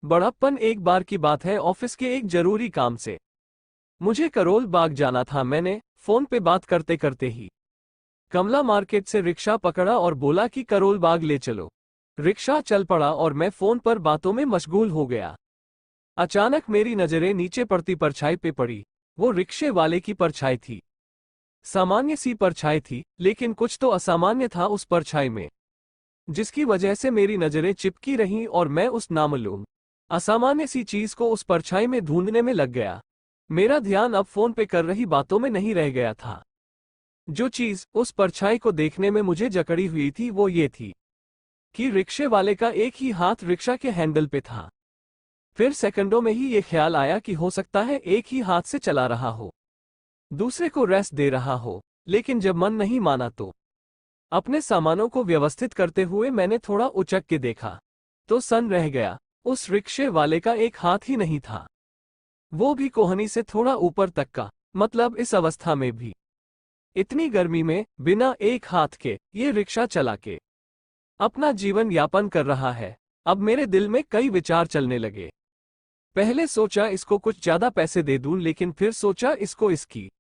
बड़प्पन एक बार की बात है, ऑफिस के एक जरूरी काम से मुझे करोल बाग जाना था। मैंने फोन पे बात करते करते ही कमला मार्केट से रिक्शा पकड़ा और बोला कि करोल बाग ले चलो। रिक्शा चल पड़ा और मैं फोन पर बातों में मशगूल हो गया। अचानक मेरी नजरें नीचे पड़ती परछाई पे पड़ी। वो रिक्शे वाले की परछाई थी। सामान्य सी परछाई थी, लेकिन कुछ तो असामान्य था उस परछाई में, जिसकी वजह से मेरी नजरें चिपकी रहीं और मैं उस नामालूम असामान्य सी चीज को उस परछाई में ढूंढने में लग गया। मेरा ध्यान अब फोन पे कर रही बातों में नहीं रह गया था। जो चीज उस परछाई को देखने में मुझे जकड़ी हुई थी वो ये थी कि रिक्शे वाले का एक ही हाथ रिक्शा के हैंडल पे था। फिर सेकंडों में ही ये ख्याल आया कि हो सकता है एक ही हाथ से चला रहा हो, दूसरे को रेस्ट दे रहा हो। लेकिन जब मन नहीं माना तो अपने सामानों को व्यवस्थित करते हुए मैंने थोड़ा उचक के देखा तो सन रह गया। उस रिक्शे वाले का एक हाथ ही नहीं था, वो भी कोहनी से थोड़ा ऊपर तक का। मतलब इस अवस्था में भी, इतनी गर्मी में, बिना एक हाथ के ये रिक्शा चला के अपना जीवन यापन कर रहा है। अब मेरे दिल में कई विचार चलने लगे। पहले सोचा इसको कुछ ज्यादा पैसे दे दूं, लेकिन फिर सोचा इसको इसकी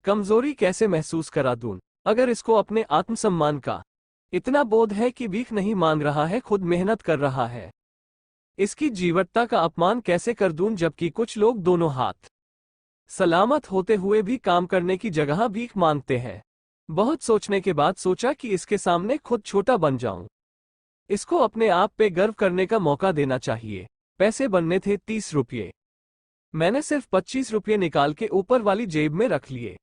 कमजोरी कैसे महसूस करा दूं। अगर इसको अपने आत्मसम्मान का इतना बोध है कि भीख नहीं मांग रहा है, खुद मेहनत कर रहा है, इसकी जीवटता का अपमान कैसे कर दूं, जबकि कुछ लोग दोनों हाथ सलामत होते हुए भी काम करने की जगह भीख मांगते हैं। बहुत सोचने के बाद सोचा कि इसके सामने खुद छोटा बन जाऊं। इसको अपने आप पे गर्व करने का मौका देना चाहिए। पैसे बनने थे 30 रुपये। मैंने सिर्फ 25 रुपये निकाल के ऊपर वाली जेब में रख लिए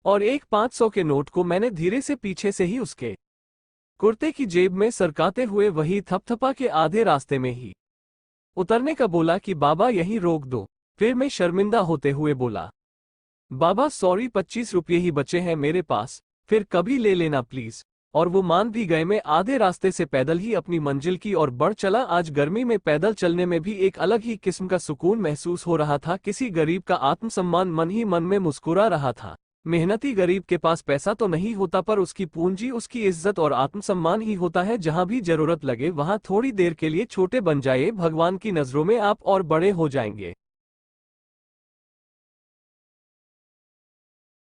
और एक 500 के नोट को मैंने धीरे से पीछे से ही उसके कुर्ते की जेब में सरकाते हुए वही थपथपा के आधे रास्ते में ही उतरने का बोला कि बाबा यहीं रोक दो। फिर मैं शर्मिंदा होते हुए बोला, बाबा सॉरी, 25 रुपये ही बचे हैं मेरे पास, फिर कभी ले लेना प्लीज। और वो मान भी गए। मैं आधे रास्ते से पैदल ही अपनी मंजिल की ओर बढ़ चला। आज गर्मी में पैदल चलने में भी एक अलग ही किस्म का सुकून महसूस हो रहा था। किसी गरीब का आत्मसम्मान मन ही मन में मुस्कुरा रहा था। मेहनती गरीब के पास पैसा तो नहीं होता, पर उसकी पूंजी, उसकी इज्जत और आत्मसम्मान ही होता है। जहां भी जरूरत लगे वहां थोड़ी देर के लिए छोटे बन जाइए, भगवान की नजरों में आप और बड़े हो जाएंगे।